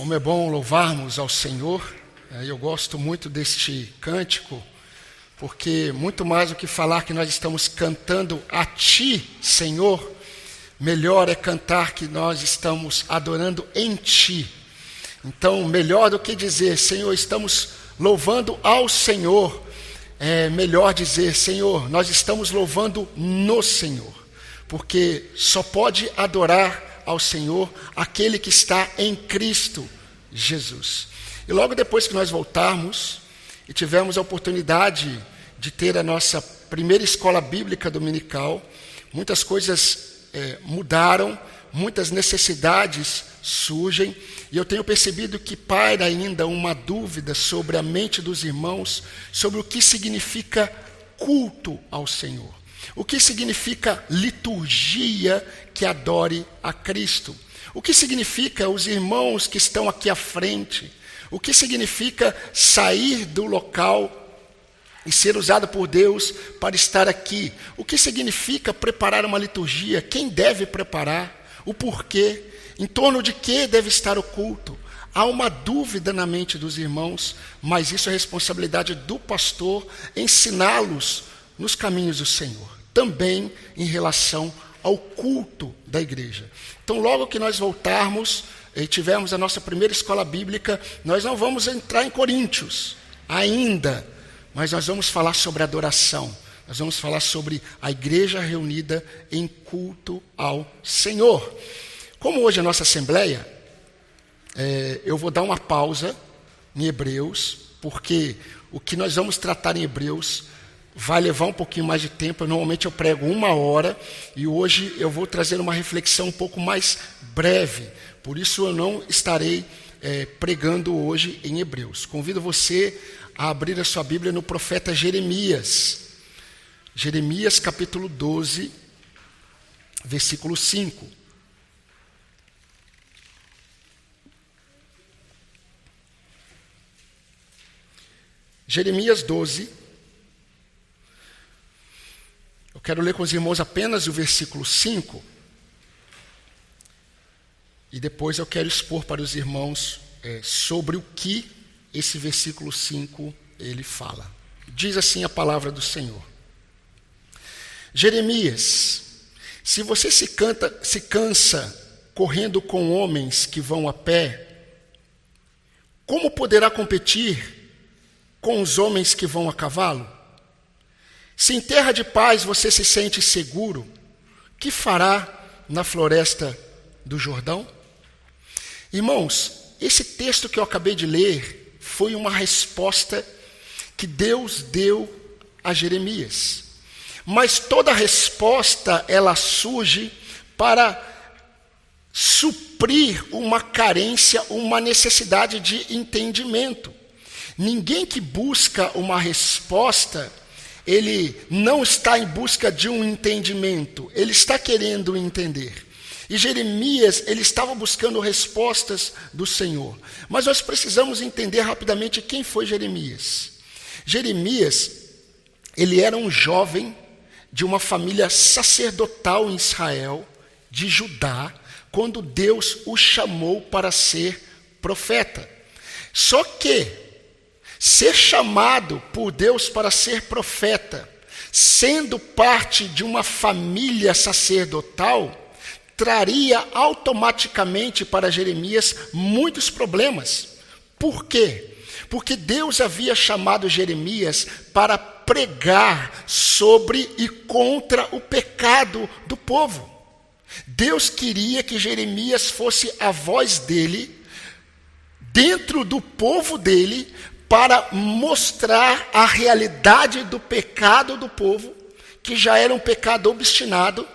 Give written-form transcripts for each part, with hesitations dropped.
Como é bom louvarmos ao Senhor. Eu gosto muito deste cântico, porque muito mais do que falar que nós estamos cantando a Ti, Senhor, melhor é cantar que nós estamos adorando em Ti. Então, melhor do que dizer, Senhor, estamos louvando ao Senhor, é melhor dizer, Senhor, nós estamos louvando no Senhor, porque só pode adorar ao Senhor aquele que está em Cristo Jesus. E logo depois que nós voltarmos e tivemos a oportunidade de ter a nossa primeira escola bíblica dominical, muitas coisas mudaram, muitas necessidades surgem, e eu tenho percebido que paira ainda uma dúvida sobre a mente dos irmãos, sobre o que significa culto ao Senhor. O que significa liturgia que adore a Cristo? O que significa os irmãos que estão aqui à frente? O que significa sair do local e ser usado por Deus para estar aqui? O que significa preparar uma liturgia? Quem deve preparar? O porquê? Em torno de que deve estar o culto? Há uma dúvida na mente dos irmãos, mas isso é responsabilidade do pastor ensiná-los nos caminhos do Senhor. Também em relação ao culto da igreja. Então, logo que nós voltarmos e tivermos a nossa primeira escola bíblica, nós não vamos entrar em Coríntios ainda, mas nós vamos falar sobre adoração. Nós vamos falar sobre a igreja reunida em culto ao Senhor. Como hoje é a nossa assembleia, eu vou dar uma pausa em Hebreus, porque o que nós vamos tratar em Hebreus vai levar um pouquinho mais de tempo. Normalmente eu prego 1 hora e hoje eu vou trazer uma reflexão um pouco mais breve. Por isso eu não estarei pregando hoje em Hebreus. Convido você a abrir a sua Bíblia no profeta Jeremias. Jeremias capítulo 12, versículo 5. Jeremias 12. Eu quero ler com os irmãos apenas o versículo 5. E depois eu quero expor para os irmãos sobre o que esse versículo 5 ele fala. Diz assim a palavra do Senhor. Jeremias, se você se cansa correndo com homens que vão a pé, como poderá competir com os homens que vão a cavalo? Se em terra de paz você se sente seguro, que fará na floresta do Jordão? Irmãos, esse texto que eu acabei de ler foi uma resposta que Deus deu a Jeremias. Mas toda resposta, ela surge para suprir uma carência, uma necessidade de entendimento. Ninguém que busca uma resposta, ele não está em busca de um entendimento, ele está querendo entender. E Jeremias, ele estava buscando respostas do Senhor. Mas nós precisamos entender rapidamente quem foi Jeremias. Jeremias, ele era um jovem de uma família sacerdotal em Israel, de Judá, quando Deus o chamou para ser profeta. Só que ser chamado por Deus para ser profeta, sendo parte de uma família sacerdotal, traria automaticamente para Jeremias muitos problemas. Por quê? Porque Deus havia chamado Jeremias para pregar sobre e contra o pecado do povo. Deus queria que Jeremias fosse a voz dele, dentro do povo dele, para mostrar a realidade do pecado do povo, que já era um pecado obstinado,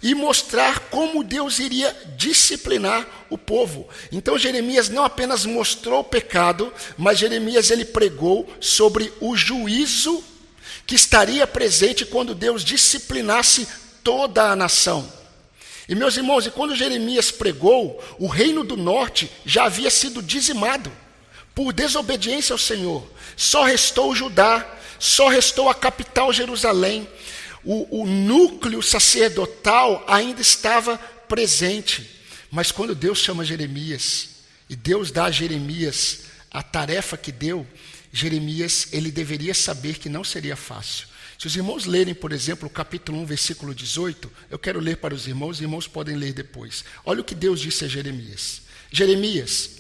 e mostrar como Deus iria disciplinar o povo. Então Jeremias não apenas mostrou o pecado, mas Jeremias ele pregou sobre o juízo que estaria presente quando Deus disciplinasse toda a nação. E meus irmãos, e quando Jeremias pregou, o reino do norte já havia sido dizimado por desobediência ao Senhor. Só restou Judá, só restou a capital Jerusalém. O núcleo sacerdotal ainda estava presente. Mas quando Deus chama Jeremias, e Deus dá a Jeremias a tarefa que deu, Jeremias, ele deveria saber que não seria fácil. Se os irmãos lerem, por exemplo, o capítulo 1, versículo 18, eu quero ler para os irmãos podem ler depois. Olha o que Deus disse a Jeremias. Jeremias,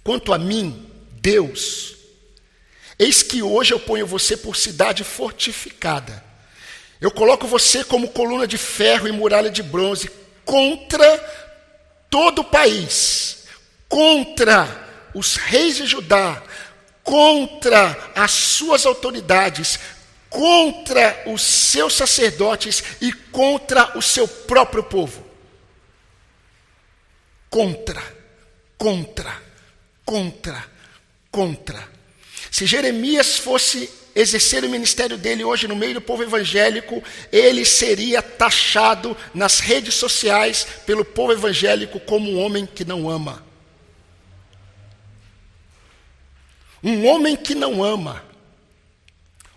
quanto a mim, Deus, eis que hoje eu ponho você por cidade fortificada. Eu coloco você como coluna de ferro e muralha de bronze contra todo o país, contra os reis de Judá, contra as suas autoridades, contra os seus sacerdotes e contra o seu próprio povo. Contra. Se Jeremias fosse exercer o ministério dele hoje no meio do povo evangélico, ele seria taxado nas redes sociais pelo povo evangélico como um homem que não ama. Um homem que não ama.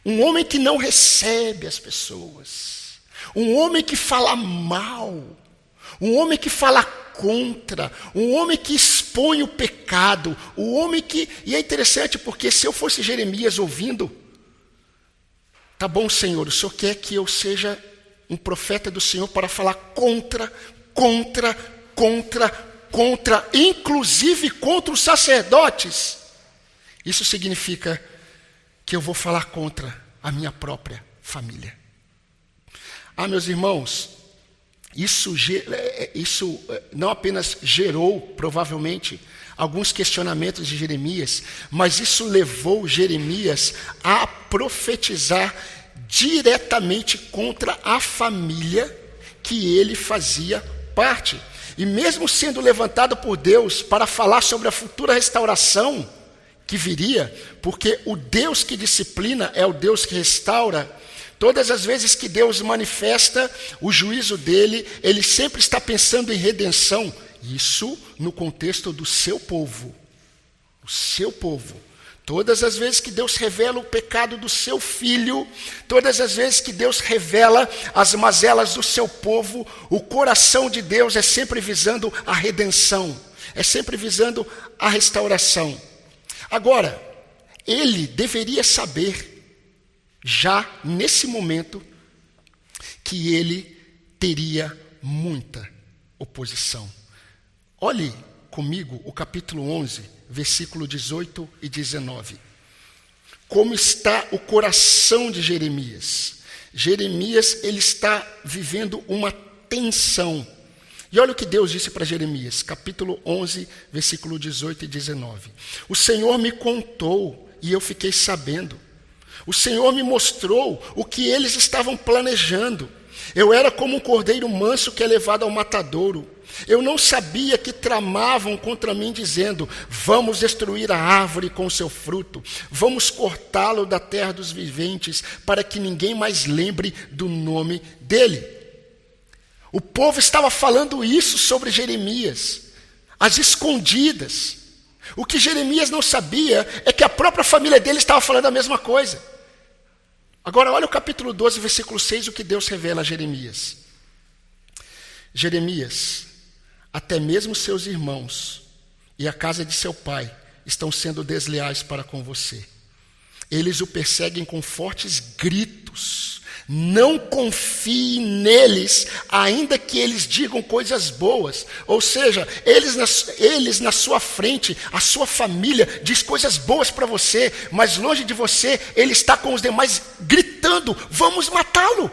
Um homem que não recebe as pessoas. Um homem que fala mal. Um homem que fala contra. Um homem que expõe o pecado. Um homem que... E é interessante porque se eu fosse Jeremias ouvindo, tá bom, Senhor, o Senhor quer que eu seja um profeta do Senhor para falar contra, inclusive contra os sacerdotes. Isso significa que eu vou falar contra a minha própria família. Meus irmãos, isso não apenas gerou, provavelmente, alguns questionamentos de Jeremias, mas isso levou Jeremias a profetizar diretamente contra a família que ele fazia parte. E mesmo sendo levantado por Deus para falar sobre a futura restauração que viria, porque o Deus que disciplina é o Deus que restaura, todas as vezes que Deus manifesta o juízo dele, ele sempre está pensando em redenção. Isso no contexto do seu povo. O seu povo. Todas as vezes que Deus revela o pecado do seu filho, todas as vezes que Deus revela as mazelas do seu povo, o coração de Deus é sempre visando a redenção, é sempre visando a restauração. Agora, ele deveria saber, já nesse momento, que ele teria muita oposição. Olhe comigo o capítulo 11, versículo 18 e 19. Como está o coração de Jeremias? Jeremias, ele está vivendo uma tensão. E olha o que Deus disse para Jeremias, capítulo 11, versículo 18 e 19. O Senhor me contou e eu fiquei sabendo. O Senhor me mostrou o que eles estavam planejando. Eu era como um cordeiro manso que é levado ao matadouro. Eu não sabia que tramavam contra mim, dizendo: vamos destruir a árvore com o seu fruto, vamos cortá-lo da terra dos viventes, para que ninguém mais lembre do nome dele. O povo estava falando isso sobre Jeremias, às escondidas. O que Jeremias não sabia é que a própria família dele estava falando a mesma coisa. Agora olha o capítulo 12, versículo 6, o que Deus revela a Jeremias. Jeremias, até mesmo seus irmãos e a casa de seu pai estão sendo desleais para com você. Eles o perseguem com fortes gritos. Não confie neles, ainda que eles digam coisas boas. Ou seja, eles na sua frente, a sua família diz coisas boas para você, mas longe de você, ele está com os demais gritando: vamos matá-lo.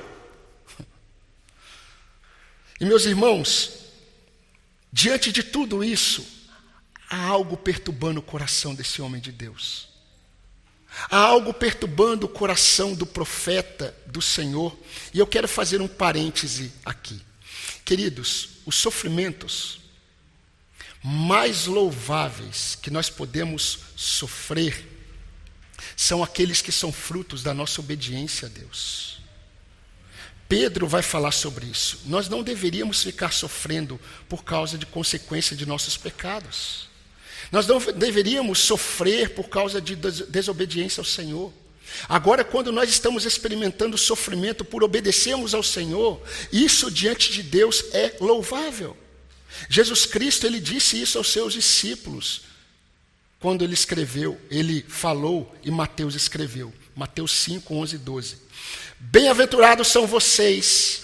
E meus irmãos, diante de tudo isso, há algo perturbando o coração desse homem de Deus. Há algo perturbando o coração do profeta do Senhor. E eu quero fazer um parêntese aqui. Queridos, os sofrimentos mais louváveis que nós podemos sofrer são aqueles que são frutos da nossa obediência a Deus. Pedro vai falar sobre isso. Nós não deveríamos ficar sofrendo por causa de consequência de nossos pecados. Nós não deveríamos sofrer por causa de desobediência ao Senhor. Agora, quando nós estamos experimentando sofrimento por obedecermos ao Senhor, isso diante de Deus é louvável. Jesus Cristo, ele disse isso aos seus discípulos. Quando ele escreveu, ele falou e Mateus escreveu. Mateus 5, 11 e 12. Bem-aventurados são vocês,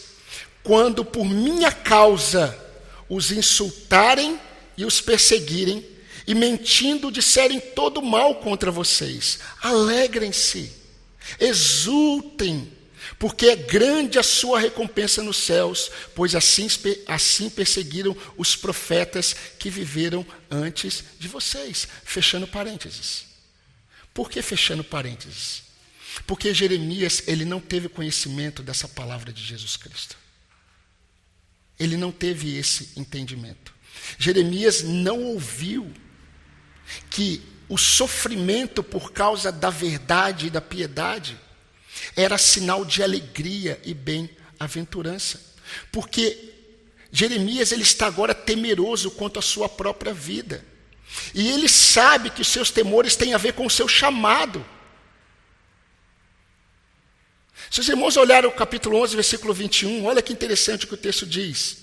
quando por minha causa os insultarem e os perseguirem, e mentindo disserem todo mal contra vocês. Alegrem-se, exultem, porque é grande a sua recompensa nos céus, pois assim perseguiram os profetas que viveram antes de vocês. Fechando parênteses. Por que fechando parênteses? Porque Jeremias, ele não teve conhecimento dessa palavra de Jesus Cristo. Ele não teve esse entendimento. Jeremias não ouviu que o sofrimento por causa da verdade e da piedade era sinal de alegria e bem-aventurança. Porque Jeremias, ele está agora temeroso quanto à sua própria vida. E ele sabe que os seus temores têm a ver com o seu chamado. Se os irmãos olharem o capítulo 11, versículo 21, olha que interessante o que o texto diz.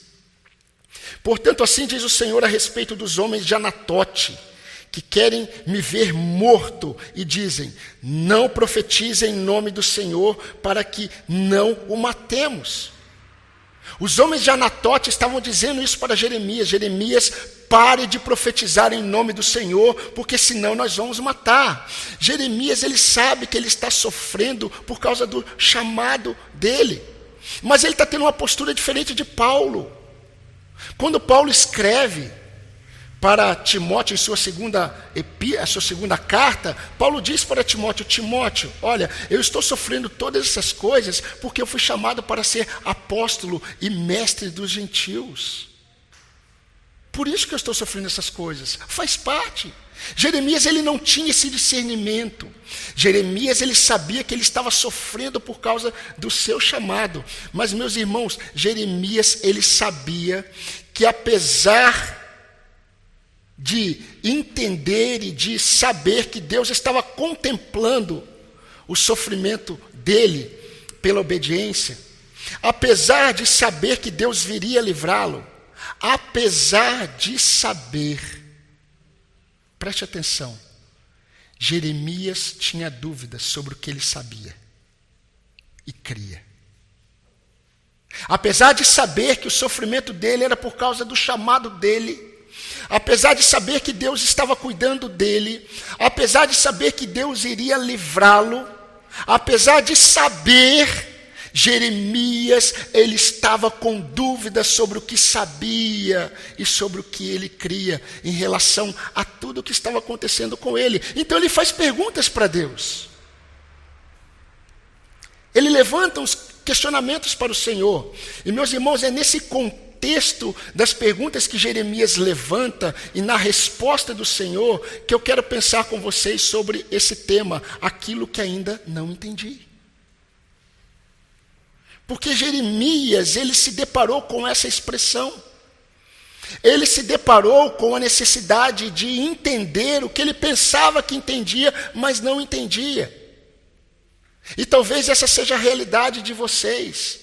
Portanto, assim diz o Senhor a respeito dos homens de Anatote, que querem me ver morto e dizem, não profetize em nome do Senhor para que não o matemos. Os homens de Anatote estavam dizendo isso para Jeremias. Jeremias, pare de profetizar em nome do Senhor, porque senão nós vamos matar. Jeremias, ele sabe que ele está sofrendo por causa do chamado dele. Mas ele está tendo uma postura diferente de Paulo. Quando Paulo escreve para Timóteo, em sua segunda carta, Paulo diz para Timóteo, Timóteo, olha, eu estou sofrendo todas essas coisas porque eu fui chamado para ser apóstolo e mestre dos gentios. Por isso que eu estou sofrendo essas coisas, faz parte. Jeremias, ele não tinha esse discernimento. Jeremias, ele sabia que ele estava sofrendo por causa do seu chamado. Mas, meus irmãos, Jeremias, ele sabia que apesar de entender e de saber que Deus estava contemplando o sofrimento dele pela obediência, apesar de saber que Deus viria livrá-lo, apesar de saber, preste atenção, Jeremias tinha dúvidas sobre o que ele sabia e cria. Apesar de saber que o sofrimento dele era por causa do chamado dele, apesar de saber que Deus estava cuidando dele, apesar de saber que Deus iria livrá-lo, apesar de saber, Jeremias, ele estava com dúvidas sobre o que sabia e sobre o que ele cria em relação a tudo o que estava acontecendo com ele. Então ele faz perguntas para Deus. Ele levanta uns questionamentos para o Senhor. E, meus irmãos, é nesse contexto das perguntas que Jeremias levanta e na resposta do Senhor que eu quero pensar com vocês sobre esse tema, aquilo que ainda não entendi. Porque Jeremias, ele se deparou com essa expressão. Ele se deparou com a necessidade de entender o que ele pensava que entendia, mas não entendia. E talvez essa seja a realidade de vocês.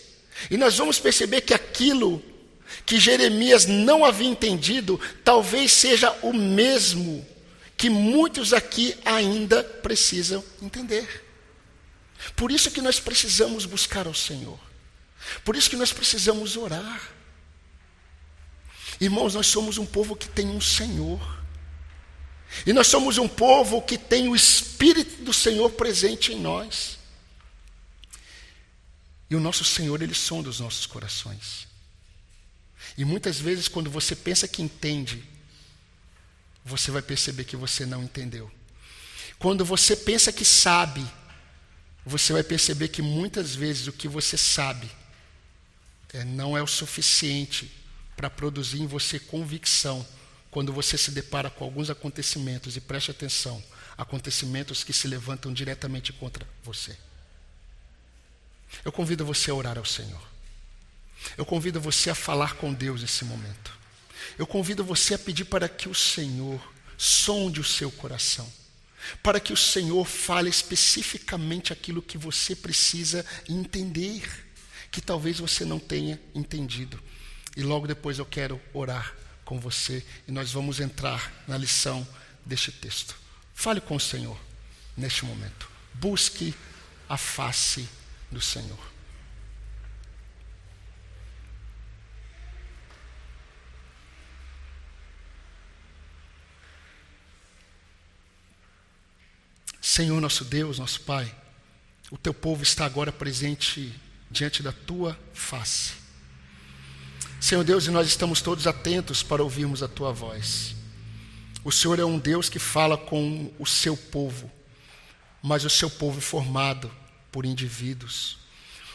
E nós vamos perceber que aquilo que Jeremias não havia entendido, talvez seja o mesmo que muitos aqui ainda precisam entender. Por isso que nós precisamos buscar ao Senhor. Por isso que nós precisamos orar. Irmãos, nós somos um povo que tem um Senhor. E nós somos um povo que tem o Espírito do Senhor presente em nós. E o nosso Senhor, Ele sonda os nossos corações. E muitas vezes, quando você pensa que entende, você vai perceber que você não entendeu. Quando você pensa que sabe, você vai perceber que muitas vezes o que você sabe não é o suficiente para produzir em você convicção quando você se depara com alguns acontecimentos, e preste atenção, acontecimentos que se levantam diretamente contra você. Eu convido você a orar ao Senhor. Eu convido você a falar com Deus nesse momento. Eu convido você a pedir para que o Senhor sonde o seu coração, para que o Senhor fale especificamente aquilo que você precisa entender, que talvez você não tenha entendido. E logo depois eu quero orar com você e nós vamos entrar na lição deste texto. Fale com o Senhor neste momento. Busque a face do Senhor. Senhor nosso Deus, nosso Pai, o teu povo está agora presente diante da tua face. Senhor Deus, e nós estamos todos atentos para ouvirmos a tua voz. O Senhor é um Deus que fala com o seu povo, mas o seu povo é formado por indivíduos.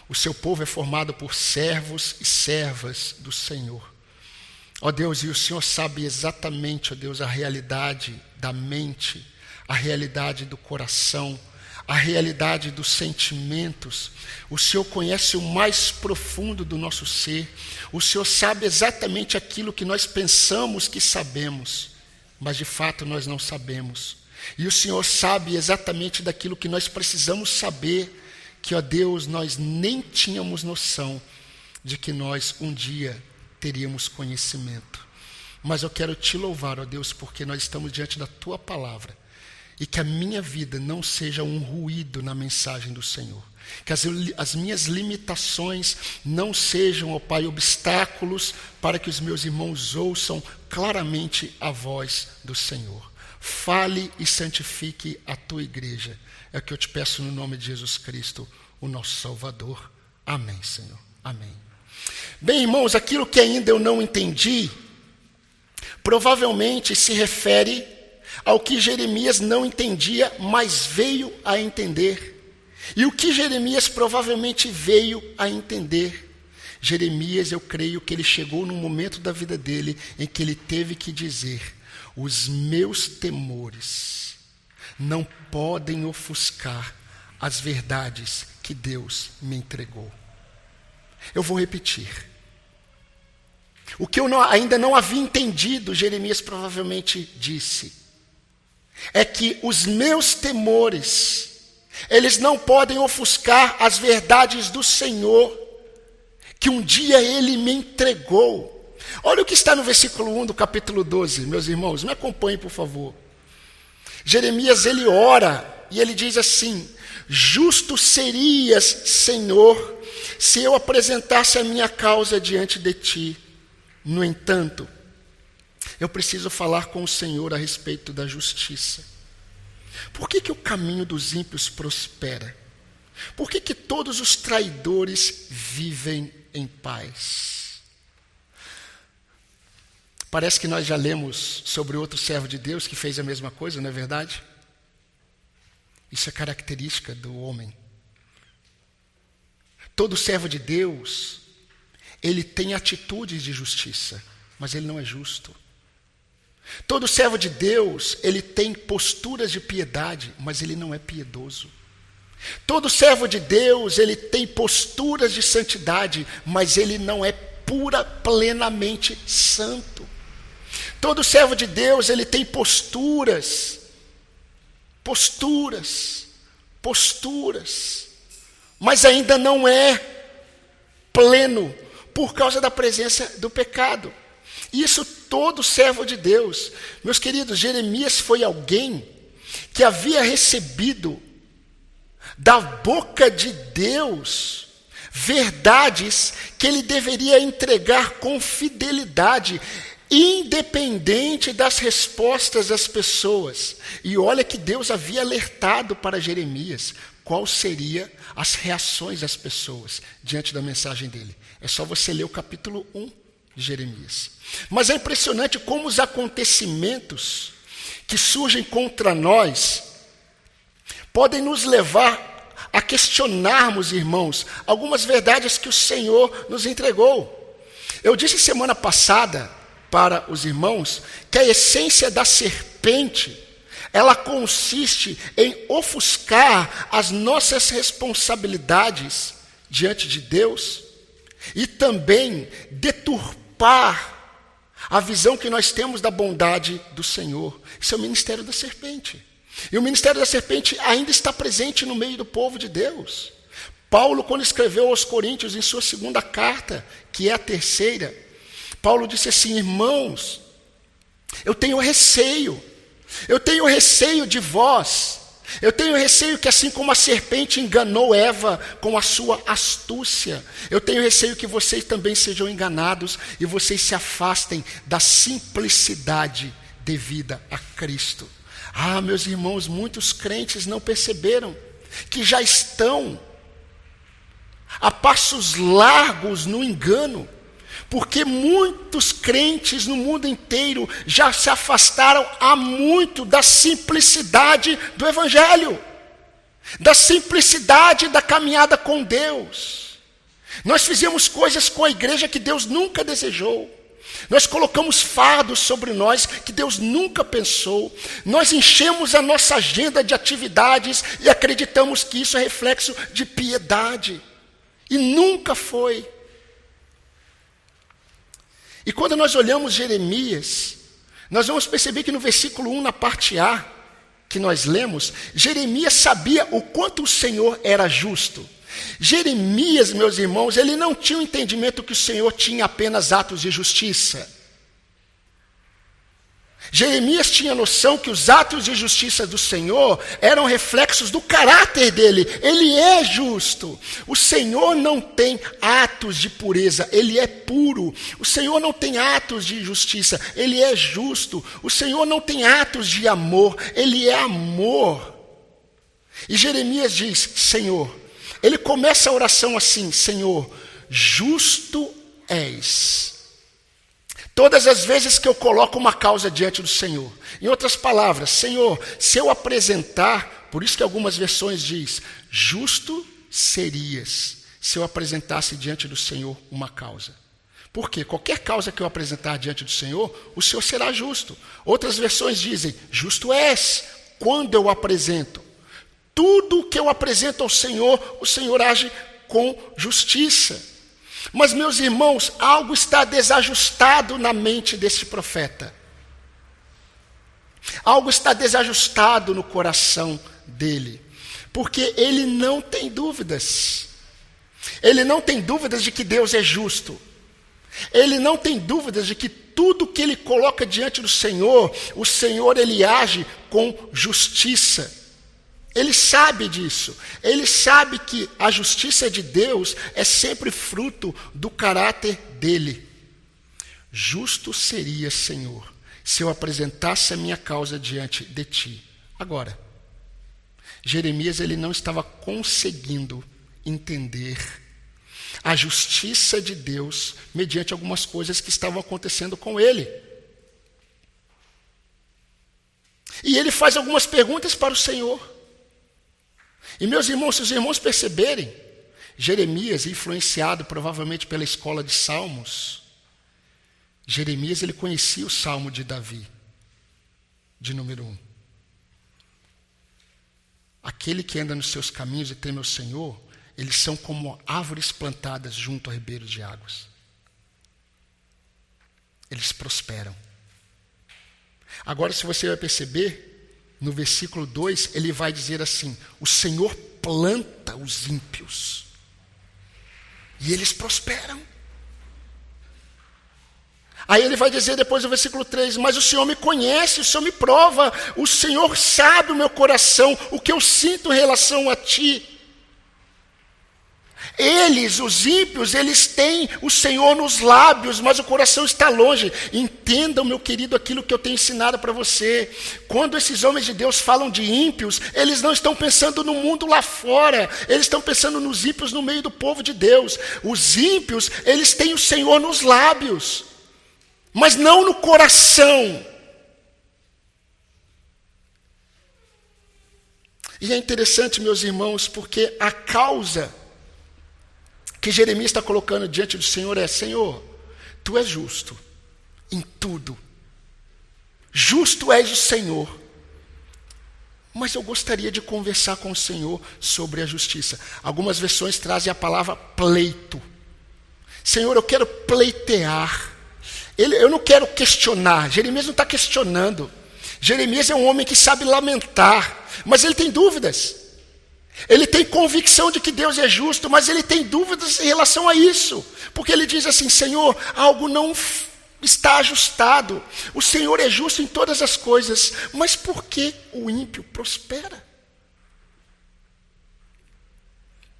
O seu povo é formado por servos e servas do Senhor. Ó Deus, e o Senhor sabe exatamente, ó Deus, a realidade da mente, a realidade do coração, a realidade dos sentimentos. O Senhor conhece o mais profundo do nosso ser. O Senhor sabe exatamente aquilo que nós pensamos que sabemos, mas de fato nós não sabemos. E o Senhor sabe exatamente daquilo que nós precisamos saber, que, ó Deus, nós nem tínhamos noção de que nós um dia teríamos conhecimento. Mas eu quero te louvar, ó Deus, porque nós estamos diante da tua palavra. E que a minha vida não seja um ruído na mensagem do Senhor. Que as minhas limitações não sejam, ó Pai, obstáculos para que os meus irmãos ouçam claramente a voz do Senhor. Fale e santifique a tua igreja. É o que eu te peço no nome de Jesus Cristo, o nosso Salvador. Amém, Senhor. Amém. Bem, irmãos, aquilo que ainda eu não entendi, provavelmente se refere ao que Jeremias não entendia, mas veio a entender. E o que Jeremias provavelmente veio a entender? Jeremias, eu creio que ele chegou num momento da vida dele em que ele teve que dizer: os meus temores não podem ofuscar as verdades que Deus me entregou. Eu vou repetir. O que eu ainda não havia entendido, Jeremias provavelmente disse, é que os meus temores, eles não podem ofuscar as verdades do Senhor, que um dia Ele me entregou. Olha o que está no versículo 1 do capítulo 12, meus irmãos, me acompanhem, por favor. Jeremias, ele ora, e ele diz assim: justo serias, Senhor, se eu apresentasse a minha causa diante de ti. No entanto, eu preciso falar com o Senhor a respeito da justiça. Por que o caminho dos ímpios prospera? Por que todos os traidores vivem em paz? Parece que nós já lemos sobre outro servo de Deus que fez a mesma coisa, não é verdade? Isso é característica do homem. Todo servo de Deus, ele tem atitudes de justiça, mas ele não é justo. Todo servo de Deus, ele tem posturas de piedade, mas ele não é piedoso. Todo servo de Deus, ele tem posturas de santidade, mas ele não é plenamente santo. Todo servo de Deus, ele tem posturas, mas ainda não é pleno por causa da presença do pecado. Isso todo servo de Deus. Meus queridos, Jeremias foi alguém que havia recebido da boca de Deus verdades que ele deveria entregar com fidelidade, independente das respostas das pessoas. E olha que Deus havia alertado para Jeremias qual seriam as reações das pessoas diante da mensagem dele. É só você ler o capítulo 1 de Jeremias. Mas é impressionante como os acontecimentos que surgem contra nós podem nos levar a questionarmos, irmãos, algumas verdades que o Senhor nos entregou. Eu disse semana passada para os irmãos que a essência da serpente, ela consiste em ofuscar as nossas responsabilidades diante de Deus e também deturpar a visão que nós temos da bondade do Senhor. Isso é o ministério da serpente. E o ministério da serpente ainda está presente no meio do povo de Deus. Paulo, quando escreveu aos Coríntios, em sua segunda carta, que é a terceira, Paulo disse assim: irmãos, eu tenho receio de vós, eu tenho receio que assim como a serpente enganou Eva com a sua astúcia, eu tenho receio que vocês também sejam enganados e vocês se afastem da simplicidade devida a Cristo. Ah, meus irmãos, muitos crentes não perceberam que já estão a passos largos no engano, porque muitos crentes no mundo inteiro já se afastaram há muito da simplicidade do Evangelho, da simplicidade da caminhada com Deus. Nós fizemos coisas com a igreja que Deus nunca desejou. Nós colocamos fardos sobre nós que Deus nunca pensou. Nós enchemos a nossa agenda de atividades e acreditamos que isso é reflexo de piedade. E nunca foi. E quando nós olhamos Jeremias, nós vamos perceber que no versículo 1, na parte A, que nós lemos, Jeremias sabia o quanto o Senhor era justo. Jeremias, meus irmãos, ele não tinha o entendimento que o Senhor tinha apenas atos de justiça. Jeremias tinha noção que os atos de justiça do Senhor eram reflexos do caráter dele. Ele é justo. O Senhor não tem atos de pureza, ele é puro. O Senhor não tem atos de justiça, ele é justo. O Senhor não tem atos de amor, ele é amor. E Jeremias diz: Senhor, ele começa a oração assim: Senhor, justo és. Todas as vezes que eu coloco uma causa diante do Senhor, em outras palavras, Senhor, se eu apresentar, por isso que algumas versões diz, justo serias, se eu apresentasse diante do Senhor uma causa. Por quê? Qualquer causa que eu apresentar diante do Senhor, o Senhor será justo. Outras versões dizem, justo és, quando eu apresento. Tudo que eu apresento ao Senhor, o Senhor age com justiça. Mas, meus irmãos, algo está desajustado na mente desse profeta. Algo está desajustado no coração dele. Porque ele não tem dúvidas. Ele não tem dúvidas de que Deus é justo. Ele não tem dúvidas de que tudo que ele coloca diante do Senhor, o Senhor ele age com justiça. Ele sabe disso, ele sabe que a justiça de Deus é sempre fruto do caráter dele. Justo seria, Senhor, se eu apresentasse a minha causa diante de ti. Agora, Jeremias ele não estava conseguindo entender a justiça de Deus mediante algumas coisas que estavam acontecendo com ele. E ele faz algumas perguntas para o Senhor. E meus irmãos, se os irmãos perceberem, Jeremias, influenciado provavelmente pela escola de Salmos, Jeremias ele conhecia o Salmo de Davi, de número 1. Aquele que anda nos seus caminhos e teme ao Senhor, eles são como árvores plantadas junto a ribeiros de águas. Eles prosperam. Agora, se você vai perceber, no versículo 2, ele vai dizer assim, o Senhor planta os ímpios, e eles prosperam. Aí ele vai dizer depois no versículo 3, mas o Senhor me conhece, o Senhor me prova, o Senhor sabe o meu coração, o que eu sinto em relação a ti. Eles, os ímpios, eles têm o Senhor nos lábios, mas o coração está longe. Entendam, meu querido, aquilo que eu tenho ensinado para você. Quando esses homens de Deus falam de ímpios, eles não estão pensando no mundo lá fora, eles estão pensando nos ímpios no meio do povo de Deus. Os ímpios, eles têm o Senhor nos lábios, mas não no coração. E é interessante, meus irmãos, porque a causa que Jeremias está colocando diante do Senhor é, Senhor, tu és justo em tudo. Justo és o Senhor. Mas eu gostaria de conversar com o Senhor sobre a justiça. Algumas versões trazem a palavra pleito. Senhor, eu quero pleitear. Eu não quero questionar. Jeremias não está questionando. Jeremias é um homem que sabe lamentar, mas ele tem dúvidas. Ele tem convicção de que Deus é justo, mas ele tem dúvidas em relação a isso. Porque ele diz assim, Senhor, algo não está ajustado. O Senhor é justo em todas as coisas. Mas por que o ímpio prospera?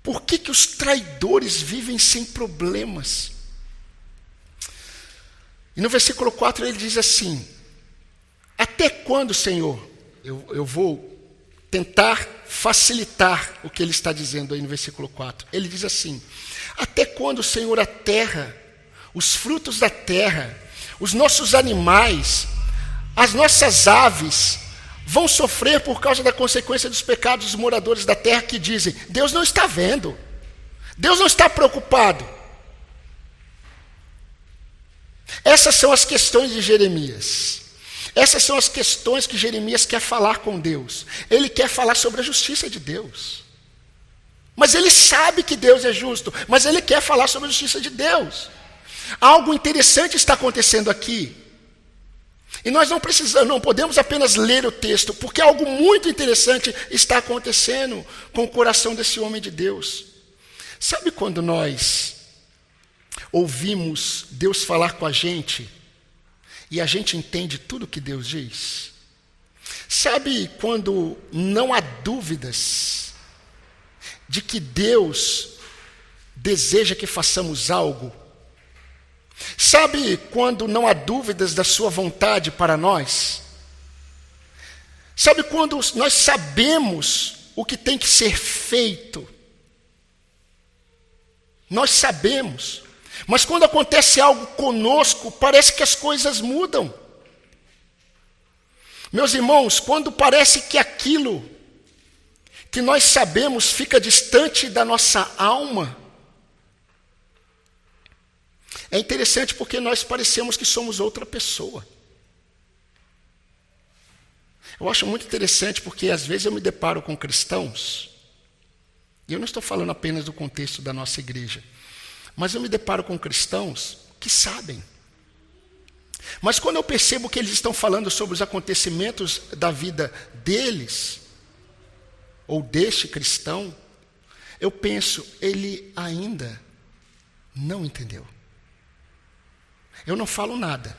Por que os traidores vivem sem problemas? E no versículo 4 ele diz assim: até quando, Senhor? Eu vou tentar facilitar o que ele está dizendo aí no versículo 4. Ele diz assim: até quando, Senhor, a terra, os frutos da terra, os nossos animais, as nossas aves vão sofrer por causa da consequência dos pecados dos moradores da terra que dizem: Deus não está vendo, Deus não está preocupado? Essas são as questões de Jeremias. Essas são as questões que Jeremias quer falar com Deus. Ele quer falar sobre a justiça de Deus. Mas ele sabe que Deus é justo, mas ele quer falar sobre a justiça de Deus. Algo interessante está acontecendo aqui. E nós não podemos apenas ler o texto, porque algo muito interessante está acontecendo com o coração desse homem de Deus. Sabe quando nós ouvimos Deus falar com a gente e a gente entende tudo que Deus diz? Sabe quando não há dúvidas de que Deus deseja que façamos algo? Sabe quando não há dúvidas da sua vontade para nós? Sabe quando nós sabemos o que tem que ser feito? Nós sabemos, mas quando acontece algo conosco, parece que as coisas mudam. Meus irmãos, quando parece que aquilo que nós sabemos fica distante da nossa alma, é interessante porque nós parecemos que somos outra pessoa. Eu acho muito interessante porque às vezes eu me deparo com cristãos, e eu não estou falando apenas do contexto da nossa igreja, mas eu me deparo com cristãos que sabem. Mas quando eu percebo que eles estão falando sobre os acontecimentos da vida deles, ou deste cristão, eu penso, ele ainda não entendeu. Eu não falo nada,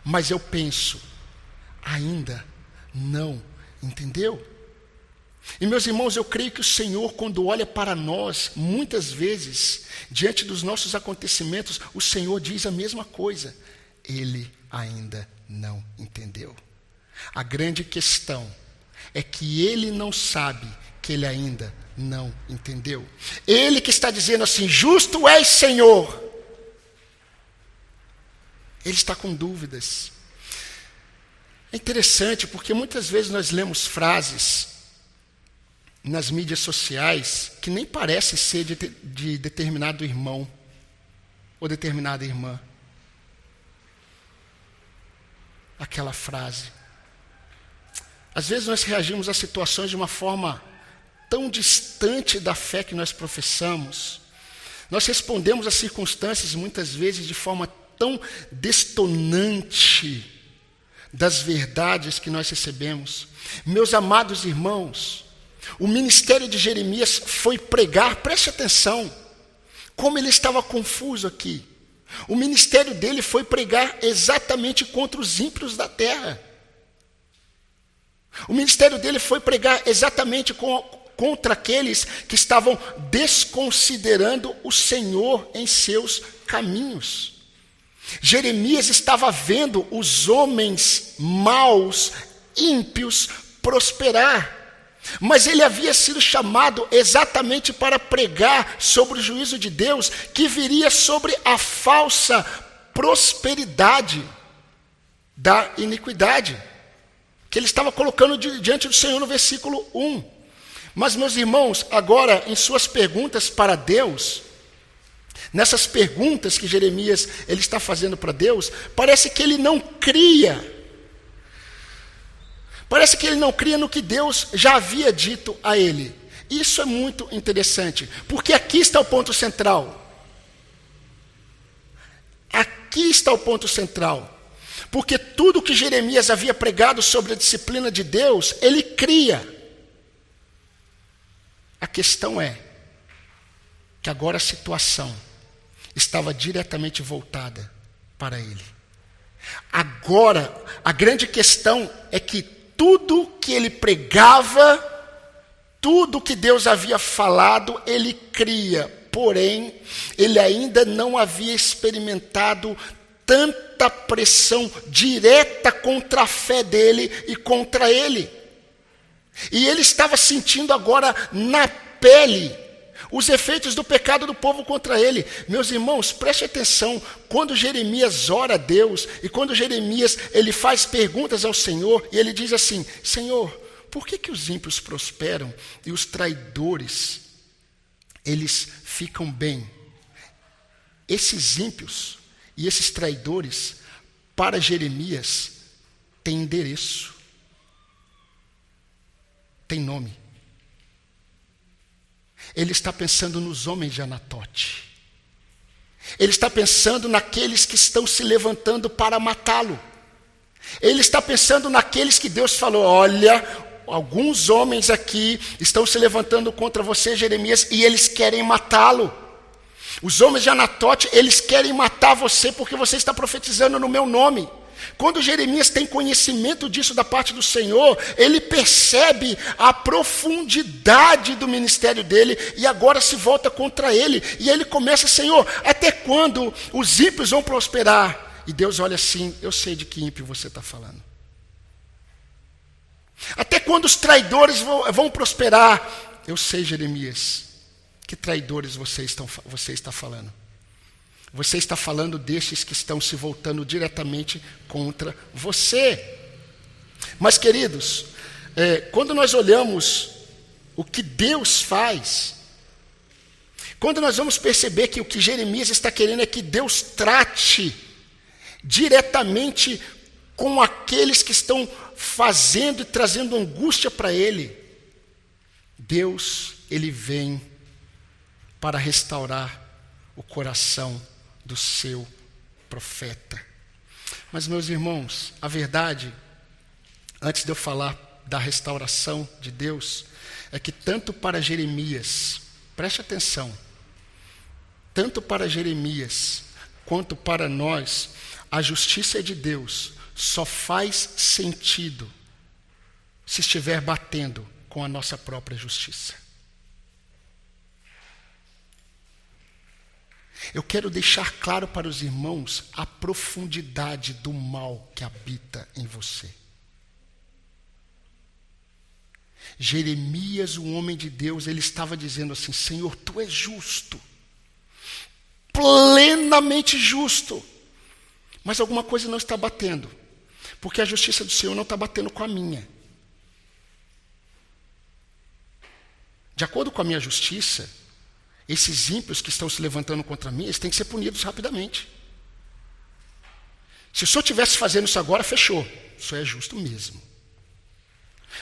mas eu penso, ainda não entendeu? E meus irmãos, eu creio que o Senhor, quando olha para nós, muitas vezes, diante dos nossos acontecimentos, o Senhor diz a mesma coisa. Ele ainda não entendeu. A grande questão é que ele não sabe que ele ainda não entendeu. Ele que está dizendo assim, justo és, Senhor. Ele está com dúvidas. É interessante porque muitas vezes nós lemos frases nas mídias sociais que nem parecem ser de determinado irmão ou determinada irmã. Aquela frase. Às vezes nós reagimos a situações de uma forma tão distante da fé que nós professamos. Nós respondemos às circunstâncias muitas vezes de forma tão destonante das verdades que nós recebemos. Meus amados irmãos, o ministério de Jeremias foi pregar, preste atenção, como ele estava confuso aqui. O ministério dele foi pregar exatamente contra os ímpios da terra. O ministério dele foi pregar exatamente contra aqueles que estavam desconsiderando o Senhor em seus caminhos. Jeremias estava vendo os homens maus, ímpios, prosperar. Mas ele havia sido chamado exatamente para pregar sobre o juízo de Deus que viria sobre a falsa prosperidade da iniquidade, que ele estava colocando diante do Senhor no versículo 1. Mas, meus irmãos, agora em suas perguntas para Deus, nessas perguntas que Jeremias ele está fazendo para Deus, parece que ele não cria. Parece que ele não cria no que Deus já havia dito a ele. Isso é muito interessante, porque aqui está o ponto central. Aqui está o ponto central. Porque tudo que Jeremias havia pregado sobre a disciplina de Deus, ele cria. A questão é que agora a situação estava diretamente voltada para ele. Agora, a grande questão é que tudo que ele pregava, tudo que Deus havia falado, ele cria. Porém, ele ainda não havia experimentado tanta pressão direta contra a fé dele e contra ele. E ele estava sentindo agora na pele os efeitos do pecado do povo contra ele. Meus irmãos, preste atenção, quando Jeremias ora a Deus, e quando Jeremias ele faz perguntas ao Senhor, e ele diz assim: Senhor, por que os ímpios prosperam e os traidores, eles ficam bem? Esses ímpios e esses traidores, para Jeremias, têm endereço, tem nome. Ele está pensando nos homens de Anatote. Ele está pensando naqueles que estão se levantando para matá-lo. Ele está pensando naqueles que Deus falou: olha, alguns homens aqui estão se levantando contra você, Jeremias, e eles querem matá-lo. Os homens de Anatote, eles querem matar você porque você está profetizando no meu nome. Quando Jeremias tem conhecimento disso da parte do Senhor, ele percebe a profundidade do ministério dele e agora se volta contra ele. E ele começa: Senhor, até quando os ímpios vão prosperar? E Deus olha assim: eu sei de que ímpio você está falando. Até quando os traidores vão prosperar? Eu sei, Jeremias, que traidores você está falando. Você está falando destes que estão se voltando diretamente contra você. Mas, queridos, quando nós olhamos o que Deus faz, quando nós vamos perceber que o que Jeremias está querendo é que Deus trate diretamente com aqueles que estão fazendo e trazendo angústia para ele, Deus, ele vem para restaurar o coração do seu profeta. Mas, meus irmãos, a verdade, antes de eu falar da restauração de Deus, é que tanto para Jeremias, preste atenção, tanto para Jeremias quanto para nós, a justiça de Deus só faz sentido se estiver batendo com a nossa própria justiça. Eu quero deixar claro para os irmãos a profundidade do mal que habita em você. Jeremias, o homem de Deus, ele estava dizendo assim: Senhor, tu és justo, plenamente justo, mas alguma coisa não está batendo, porque a justiça do Senhor não está batendo com a minha. De acordo com a minha justiça, esses ímpios que estão se levantando contra mim, eles têm que ser punidos rapidamente. Se o senhor estivesse fazendo isso agora, fechou. Isso é justo mesmo.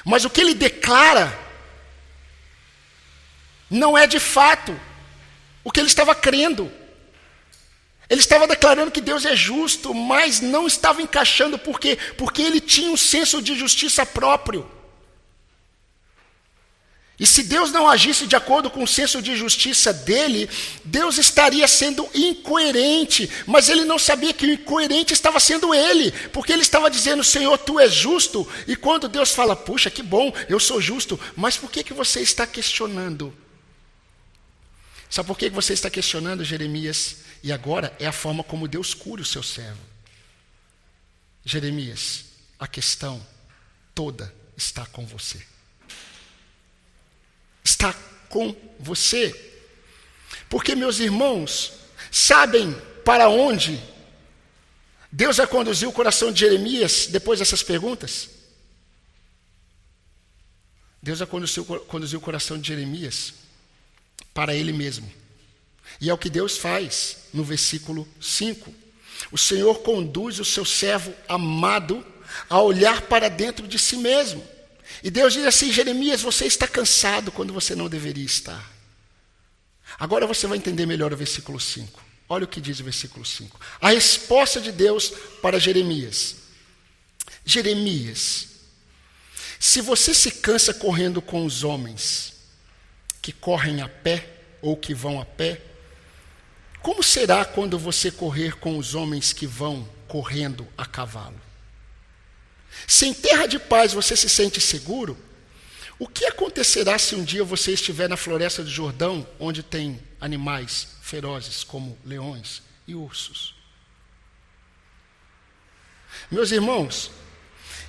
Mas o que ele declara não é de fato o que ele estava crendo. Ele estava declarando que Deus é justo, mas não estava encaixando. Por quê? Porque ele tinha um senso de justiça próprio. E se Deus não agisse de acordo com o senso de justiça dele, Deus estaria sendo incoerente. Mas ele não sabia que o incoerente estava sendo ele, porque ele estava dizendo: Senhor, tu és justo. E quando Deus fala: puxa, que bom, eu sou justo, mas por que você está questionando? Sabe por que você está questionando, Jeremias? E agora é a forma como Deus cura o seu servo. Jeremias, a questão toda está com você. Está com você. Porque, meus irmãos, sabem para onde Deus vai conduzir o coração de Jeremias depois dessas perguntas? Deus vai conduzir o coração de Jeremias para ele mesmo. E é o que Deus faz no versículo 5. O Senhor conduz o seu servo amado a olhar para dentro de si mesmo. E Deus diz assim: Jeremias, você está cansado quando você não deveria estar. Agora você vai entender melhor o versículo 5. Olha o que diz o versículo 5. A resposta de Deus para Jeremias: Jeremias, se você se cansa correndo com os homens que correm a pé ou que vão a pé, Como será quando você correr com os homens que vão correndo a cavalo? Se em terra de paz você se sente seguro, o que acontecerá se um dia você estiver na floresta do Jordão, onde tem animais ferozes como leões e ursos? Meus irmãos,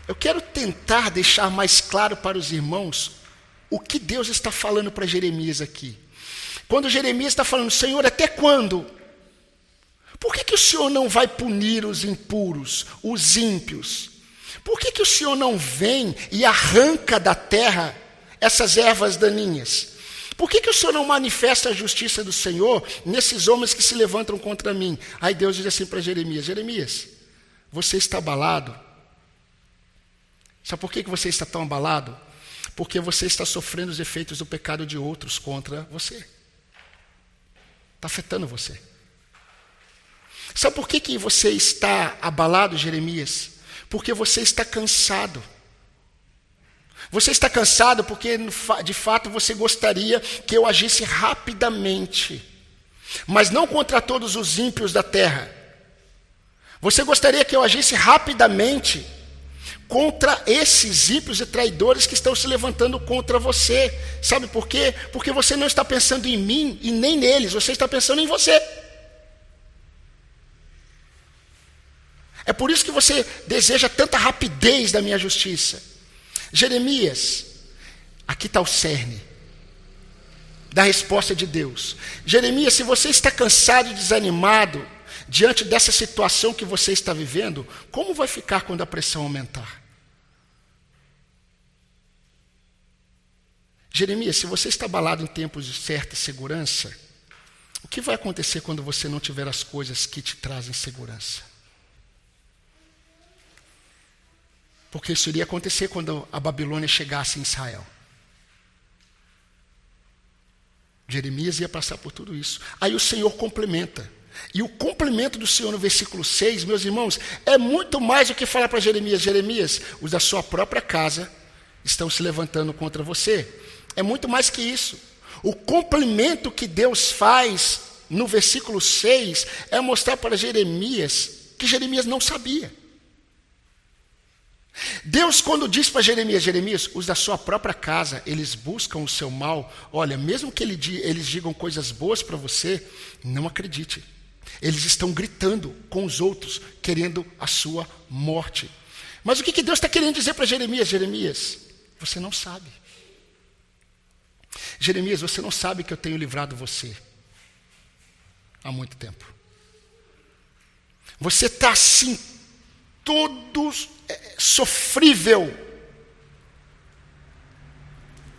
eu quero tentar deixar mais claro para os irmãos o que Deus está falando para Jeremias aqui. Quando Jeremias está falando, Senhor, até quando? Por que o Senhor não vai punir os impuros, os ímpios? Por que o Senhor não vem e arranca da terra essas ervas daninhas? Por que o Senhor não manifesta a justiça do Senhor nesses homens que se levantam contra mim? Aí Deus diz assim para Jeremias, Jeremias, você está abalado? Sabe por que você está tão abalado? Porque você está sofrendo os efeitos do pecado de outros contra você. Está afetando você. Sabe por que você está abalado, Jeremias? Porque você está cansado. Você está cansado porque, de fato, você gostaria que eu agisse rapidamente, mas não contra todos os ímpios da terra. Você gostaria que eu agisse rapidamente contra esses ímpios e traidores que estão se levantando contra você. Sabe por quê? Porque você não está pensando em mim e nem neles, você está pensando em você. É por isso que você deseja tanta rapidez da minha justiça. Jeremias, aqui está o cerne da resposta de Deus. Jeremias, se você está cansado e desanimado diante dessa situação que você está vivendo, como vai ficar quando a pressão aumentar? Jeremias, se você está abalado em tempos de certa segurança, o que vai acontecer quando você não tiver as coisas que te trazem segurança? Porque isso iria acontecer quando a Babilônia chegasse em Israel. Jeremias ia passar por tudo isso. Aí o Senhor complementa. E o complemento do Senhor no versículo 6, meus irmãos, é muito mais do que falar para Jeremias, Jeremias, os da sua própria casa estão se levantando contra você. É muito mais que isso. O complemento que Deus faz no versículo 6 é mostrar para Jeremias que Jeremias não sabia. Deus, quando diz para Jeremias, Jeremias, os da sua própria casa, eles buscam o seu mal, olha, mesmo que eles digam coisas boas para você, não acredite. Eles estão gritando com os outros, querendo a sua morte. Mas o que Deus está querendo dizer para Jeremias? Jeremias, você não sabe. Jeremias, você não sabe que eu tenho livrado você há muito tempo. Você está assim, todo sofrível,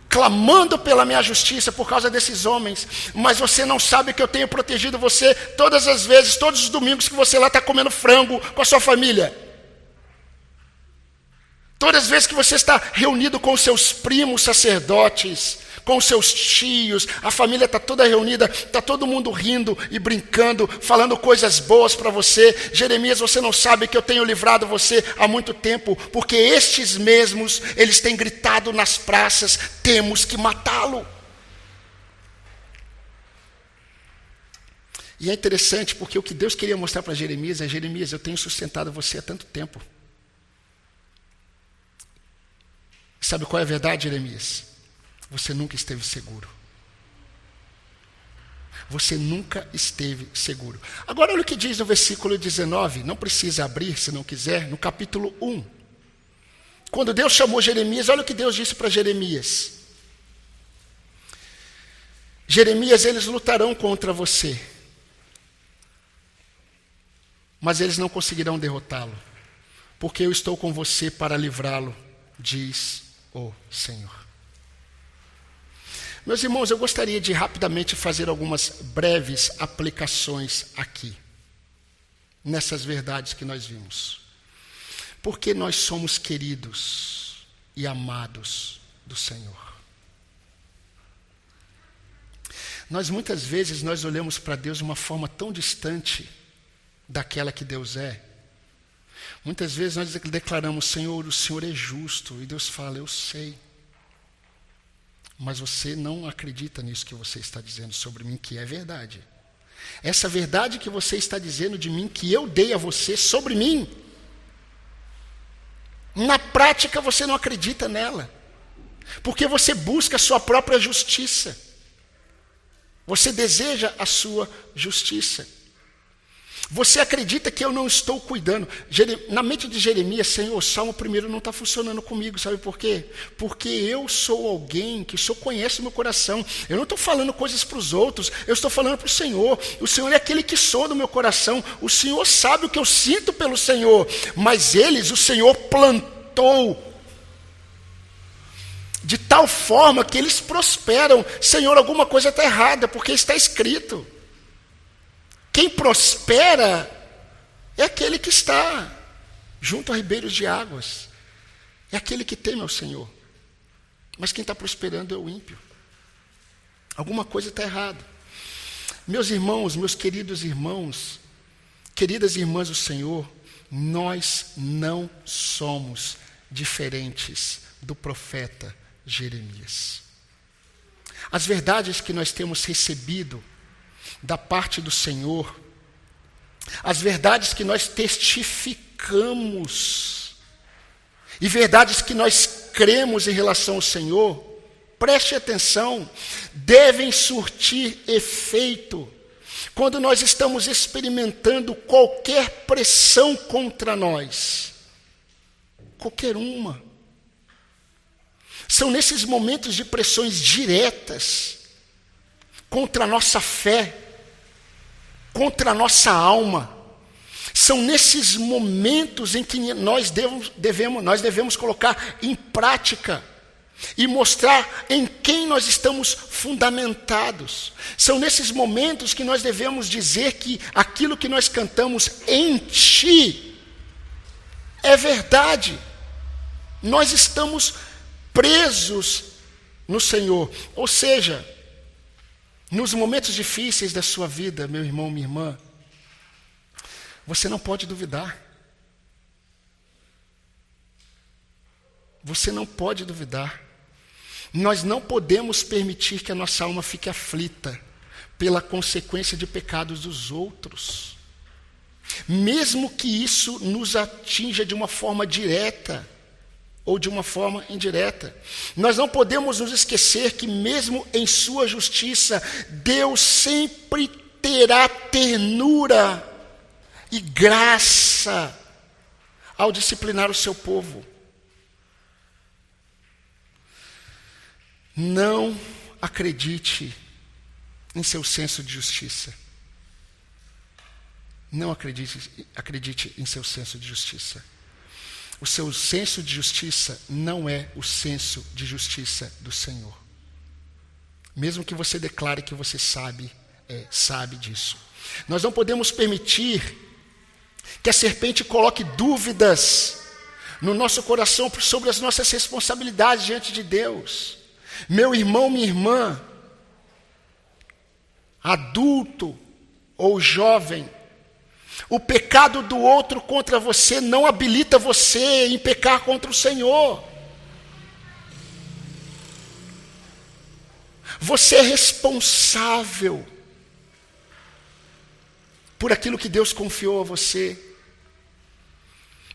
clamando pela minha justiça por causa desses homens, mas você não sabe que eu tenho protegido você todas as vezes, todos os domingos que você lá está comendo frango com a sua família, todas as vezes que você está reunido com os seus primos sacerdotes, com os seus tios, a família está toda reunida, está todo mundo rindo e brincando, falando coisas boas para você. Jeremias, você não sabe que eu tenho livrado você há muito tempo, porque estes mesmos, eles têm gritado nas praças, temos que matá-lo. E é interessante porque o que Deus queria mostrar para Jeremias é, Jeremias, eu tenho sustentado você há tanto tempo. Sabe qual é a verdade, Jeremias? Você nunca esteve seguro. Você nunca esteve seguro. Agora olha o que diz no versículo 19. Não precisa abrir se não quiser. No capítulo 1. Quando Deus chamou Jeremias, olha o que Deus disse para Jeremias. Jeremias, eles lutarão contra você. Mas eles não conseguirão derrotá-lo. Porque eu estou com você para livrá-lo, diz o Senhor. Meus irmãos, eu gostaria de rapidamente fazer algumas breves aplicações aqui, nessas verdades que nós vimos. Porque nós somos queridos e amados do Senhor. Muitas vezes, nós olhamos para Deus de uma forma tão distante daquela que Deus é. Muitas vezes nós declaramos, Senhor, o Senhor é justo. E Deus fala, eu sei. Mas você não acredita nisso que você está dizendo sobre mim, que é verdade. Essa verdade que você está dizendo de mim, que eu dei a você sobre mim, na prática você não acredita nela, porque você busca a sua própria justiça, você deseja a sua justiça. Você acredita que eu não estou cuidando. Na mente de Jeremias, Senhor, o Salmo 1 não está funcionando comigo, sabe por quê? Porque eu sou alguém que o Senhor conhece o meu coração. Eu não estou falando coisas para os outros, eu estou falando para o Senhor. O Senhor é aquele que sonda o meu coração. O Senhor sabe o que eu sinto pelo Senhor, mas eles, o Senhor plantou de tal forma que eles prosperam. Senhor, alguma coisa está errada, porque está escrito: quem prospera é aquele que está junto a ribeiros de águas, é aquele que teme ao Senhor. Mas quem está prosperando é o ímpio. Alguma coisa está errada. Meus irmãos, meus queridos irmãos, queridas irmãs do Senhor, nós não somos diferentes do profeta Jeremias. As verdades que nós temos recebido da parte do Senhor, as verdades que nós testificamos e verdades que nós cremos em relação ao Senhor, preste atenção, devem surtir efeito quando nós estamos experimentando qualquer pressão contra nós, qualquer uma. São nesses momentos de pressões diretas contra a nossa fé, contra a nossa alma. São nesses momentos em que nós devemos colocar em prática e mostrar em quem nós estamos fundamentados. São nesses momentos que nós devemos dizer que aquilo que nós cantamos, em Ti, é verdade. Nós estamos presos no Senhor. Ou seja, nos momentos difíceis da sua vida, meu irmão, minha irmã, você não pode duvidar. Você não pode duvidar. Nós não podemos permitir que a nossa alma fique aflita pela consequência de pecados dos outros, mesmo que isso nos atinja de uma forma direta ou de uma forma indireta. Nós não podemos nos esquecer que mesmo em sua justiça, Deus sempre terá ternura e graça ao disciplinar o seu povo. Não acredite em seu senso de justiça. Não acredite em seu senso de justiça. O seu senso de justiça não é o senso de justiça do Senhor. Mesmo que você declare que você sabe disso. Nós não podemos permitir que a serpente coloque dúvidas no nosso coração sobre as nossas responsabilidades diante de Deus. Meu irmão, minha irmã, adulto ou jovem, o pecado do outro contra você não habilita você em pecar contra o Senhor. Você é responsável por aquilo que Deus confiou a você.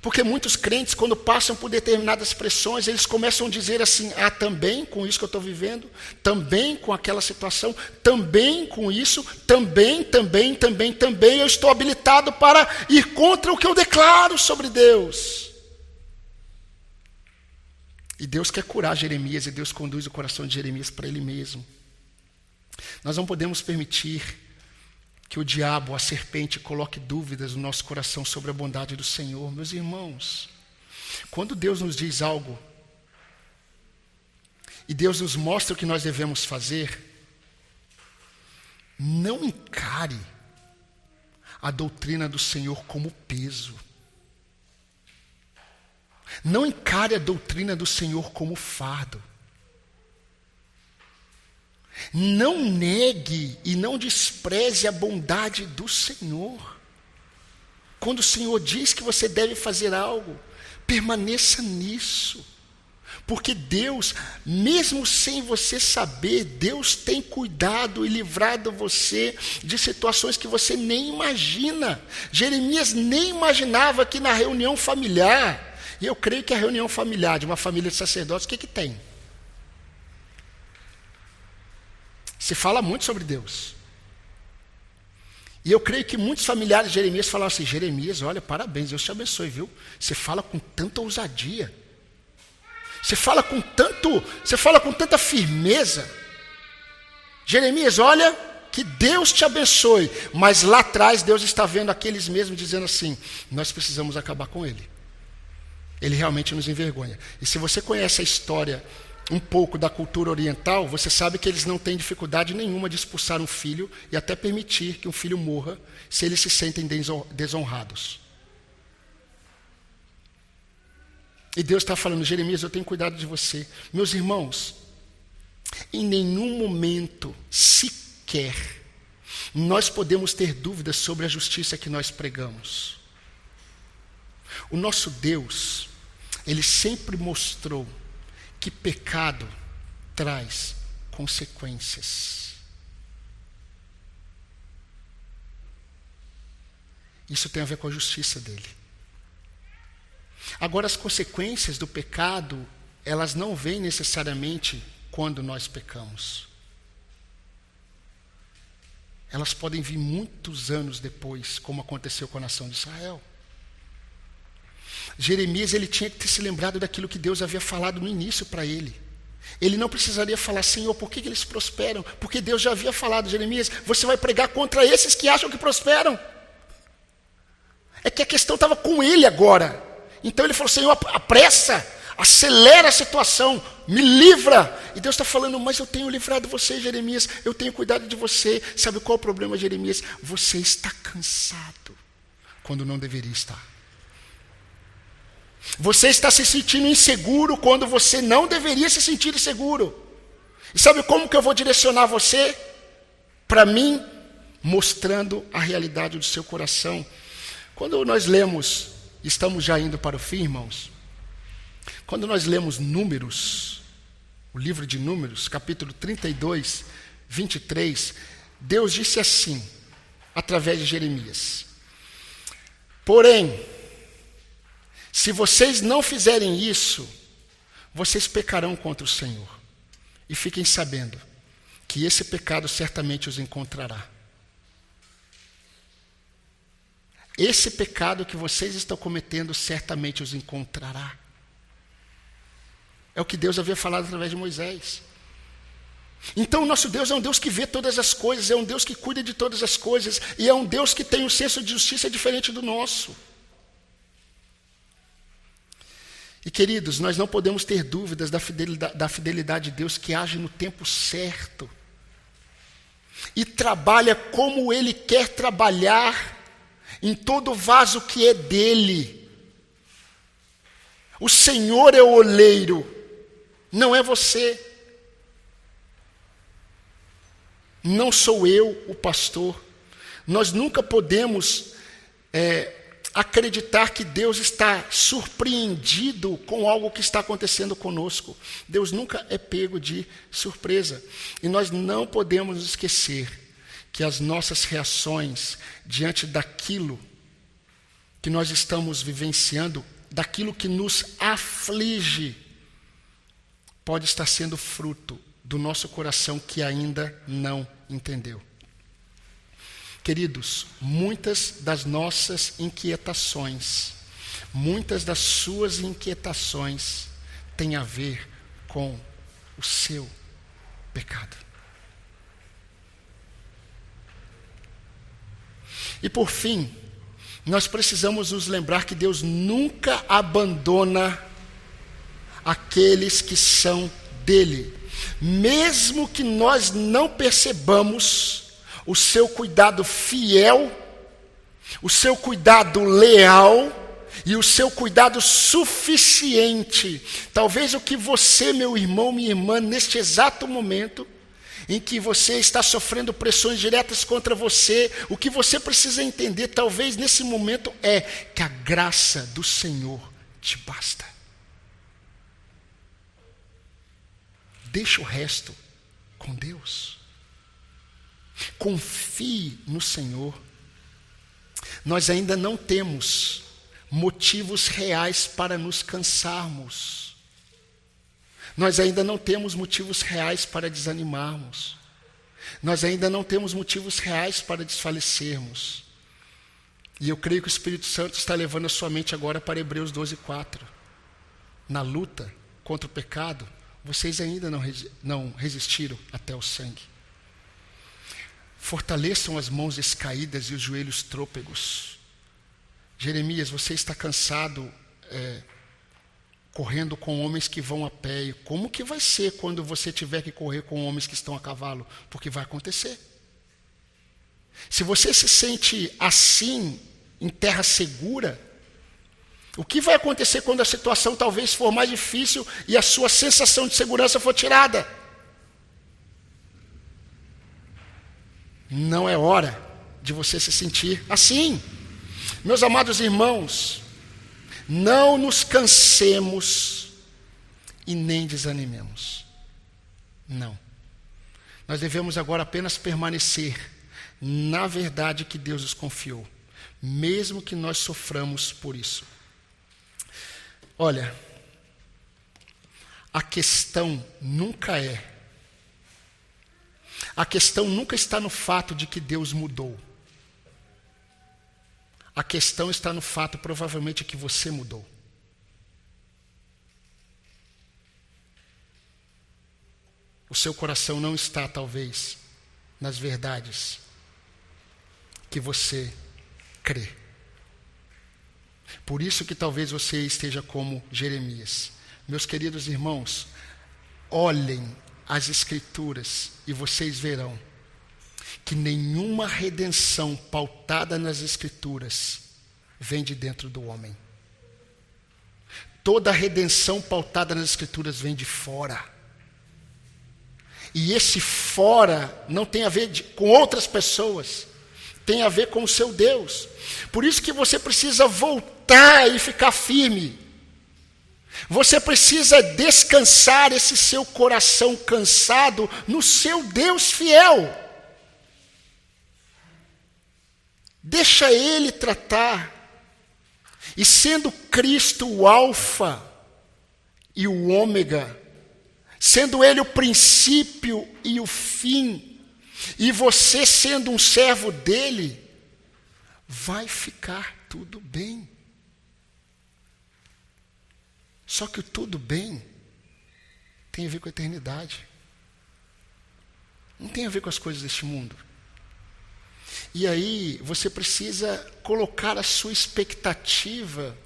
Porque muitos crentes, quando passam por determinadas pressões, eles começam a dizer assim: também com isso que eu estou vivendo, também com aquela situação, também com isso, também, eu estou habilitado para ir contra o que eu declaro sobre Deus. E Deus quer curar Jeremias, e Deus conduz o coração de Jeremias para Ele mesmo. Nós não podemos permitir que o diabo, a serpente, coloque dúvidas no nosso coração sobre a bondade do Senhor. Meus irmãos, quando Deus nos diz algo, e Deus nos mostra o que nós devemos fazer, não encare a doutrina do Senhor como peso. Não encare a doutrina do Senhor como fardo. Não negue e não despreze a bondade do Senhor. Quando o Senhor diz que você deve fazer algo, permaneça nisso. Porque Deus, mesmo sem você saber, Deus tem cuidado e livrado você de situações que você nem imagina. Jeremias nem imaginava que na reunião familiar, e eu creio que a reunião familiar de uma família de sacerdotes, o que tem? Se fala muito sobre Deus. E eu creio que muitos familiares de Jeremias falaram assim: Jeremias, olha, parabéns, Deus te abençoe, viu? Você fala com tanta ousadia. Você fala com tanta firmeza. Jeremias, olha, que Deus te abençoe. Mas lá atrás Deus está vendo aqueles mesmos dizendo assim: nós precisamos acabar com ele. Ele realmente nos envergonha. E se você conhece a história um pouco da cultura oriental, você sabe que eles não têm dificuldade nenhuma de expulsar um filho e até permitir que um filho morra se eles se sentem desonrados. E Deus está falando: Jeremias, eu tenho cuidado de você. Meus irmãos, em nenhum momento sequer nós podemos ter dúvidas sobre a justiça que nós pregamos. O nosso Deus, Ele sempre mostrou que pecado traz consequências. Isso tem a ver com a justiça dele. Agora, as consequências do pecado, elas não vêm necessariamente quando nós pecamos. Elas podem vir muitos anos depois, como aconteceu com a nação de Israel. Jeremias, ele tinha que ter se lembrado daquilo que Deus havia falado no início para ele. Ele não precisaria falar: Senhor, por que eles prosperam? Porque Deus já havia falado: Jeremias, você vai pregar contra esses que acham que prosperam. É que a questão estava com ele agora. Então ele falou: Senhor, apressa, acelera a situação, me livra. E Deus está falando: mas eu tenho livrado você, Jeremias, eu tenho cuidado de você. Sabe qual é o problema, Jeremias? Você está cansado quando não deveria estar. Você está se sentindo inseguro quando você não deveria se sentir inseguro. E sabe como que eu vou direcionar você? Para mim, mostrando a realidade do seu coração. Quando nós lemos, estamos já indo para o fim, irmãos. Quando nós lemos Números, o livro de Números, capítulo 32, 23, Deus disse assim, através de Jeremias: porém, se vocês não fizerem isso, vocês pecarão contra o Senhor. E fiquem sabendo que esse pecado certamente os encontrará. Esse pecado que vocês estão cometendo certamente os encontrará. É o que Deus havia falado através de Moisés. Então o nosso Deus é um Deus que vê todas as coisas, é um Deus que cuida de todas as coisas, e é um Deus que tem um senso de justiça diferente do nosso. E queridos, nós não podemos ter dúvidas da fidelidade de Deus, que age no tempo certo e trabalha como Ele quer trabalhar em todo vaso que é dele. O Senhor é o oleiro, não é você. Não sou eu o pastor. Nós nunca podemos acreditar que Deus está surpreendido com algo que está acontecendo conosco. Deus nunca é pego de surpresa. E nós não podemos nos esquecer que as nossas reações diante daquilo que nós estamos vivenciando, daquilo que nos aflige, pode estar sendo fruto do nosso coração que ainda não entendeu. Queridos, muitas das nossas inquietações, muitas das suas inquietações têm a ver com o seu pecado. E por fim, nós precisamos nos lembrar que Deus nunca abandona aqueles que são dele. Mesmo que nós não percebamos o seu cuidado fiel, o seu cuidado leal e o seu cuidado suficiente. Talvez o que você, meu irmão, minha irmã, neste exato momento em que você está sofrendo pressões diretas contra você, o que você precisa entender, talvez nesse momento, é que a graça do Senhor te basta. Deixa o resto com Deus. Confie no Senhor. Nós ainda não temos motivos reais para nos cansarmos. Nós ainda não temos motivos reais para desanimarmos. Nós ainda não temos motivos reais para desfalecermos. E eu creio que o Espírito Santo está levando a sua mente agora para Hebreus 12:4. Na luta contra o pecado, vocês ainda não resistiram até o sangue. Fortaleçam as mãos descaídas e os joelhos trôpegos. Jeremias, você está cansado correndo com homens que vão a pé. E como que vai ser quando você tiver que correr com homens que estão a cavalo? Porque vai acontecer. Se você se sente assim, em terra segura, o que vai acontecer quando a situação talvez for mais difícil e a sua sensação de segurança for tirada? Não é hora de você se sentir assim. Meus amados irmãos, não nos cansemos e nem desanimemos. Não. Nós devemos agora apenas permanecer na verdade que Deus nos confiou, mesmo que nós soframos por isso. Olha, a questão nunca está no fato de que Deus mudou. A questão está no fato, provavelmente, que você mudou. O seu coração não está, talvez, nas verdades que você crê. Por isso que talvez você esteja como Jeremias. Meus queridos irmãos, olhem as Escrituras e vocês verão que nenhuma redenção pautada nas Escrituras vem de dentro do homem. Toda redenção pautada nas Escrituras vem de fora. E esse fora não tem a ver com outras pessoas, tem a ver com o seu Deus. Por isso que você precisa voltar e ficar firme. Você precisa descansar esse seu coração cansado no seu Deus fiel. Deixa Ele tratar. E sendo Cristo o alfa e o ômega, sendo Ele o princípio e o fim, e você sendo um servo dEle, vai ficar tudo bem. Só que o tudo bem tem a ver com a eternidade. Não tem a ver com as coisas deste mundo. E aí você precisa colocar a sua expectativa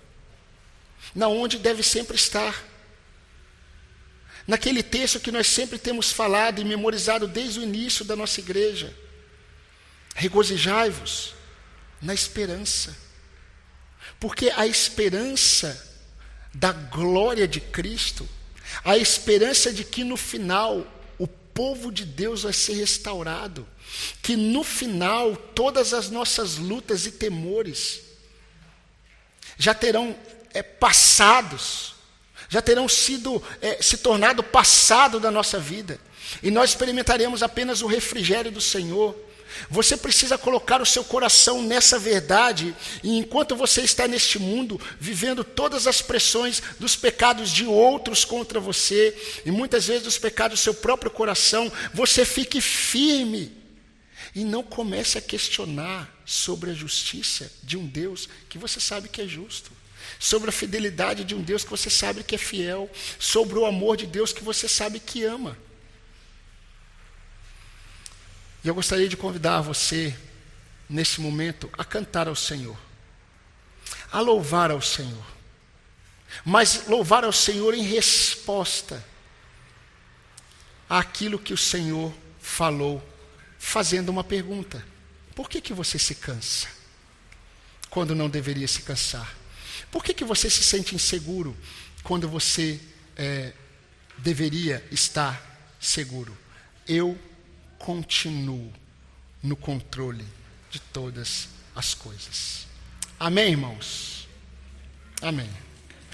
na onde deve sempre estar. Naquele texto que nós sempre temos falado e memorizado desde o início da nossa igreja. Regozijai-vos na esperança. Porque a esperança da glória de Cristo, a esperança de que no final o povo de Deus vai ser restaurado, que no final todas as nossas lutas e temores já terão passados, já terão se tornado passado da nossa vida, e nós experimentaremos apenas o refrigério do Senhor. Você precisa colocar o seu coração nessa verdade, e enquanto você está neste mundo, vivendo todas as pressões dos pecados de outros contra você, e muitas vezes dos pecados do seu próprio coração, você fique firme, e não comece a questionar sobre a justiça de um Deus que você sabe que é justo, sobre a fidelidade de um Deus que você sabe que é fiel, sobre o amor de Deus que você sabe que ama. E eu gostaria de convidar você, nesse momento, a cantar ao Senhor, a louvar ao Senhor, mas louvar ao Senhor em resposta àquilo que o Senhor falou, fazendo uma pergunta: por que você se cansa quando não deveria se cansar? Por que você se sente inseguro quando você deveria estar seguro? Eu continuo no controle de todas as coisas. Amém, irmãos? Amém.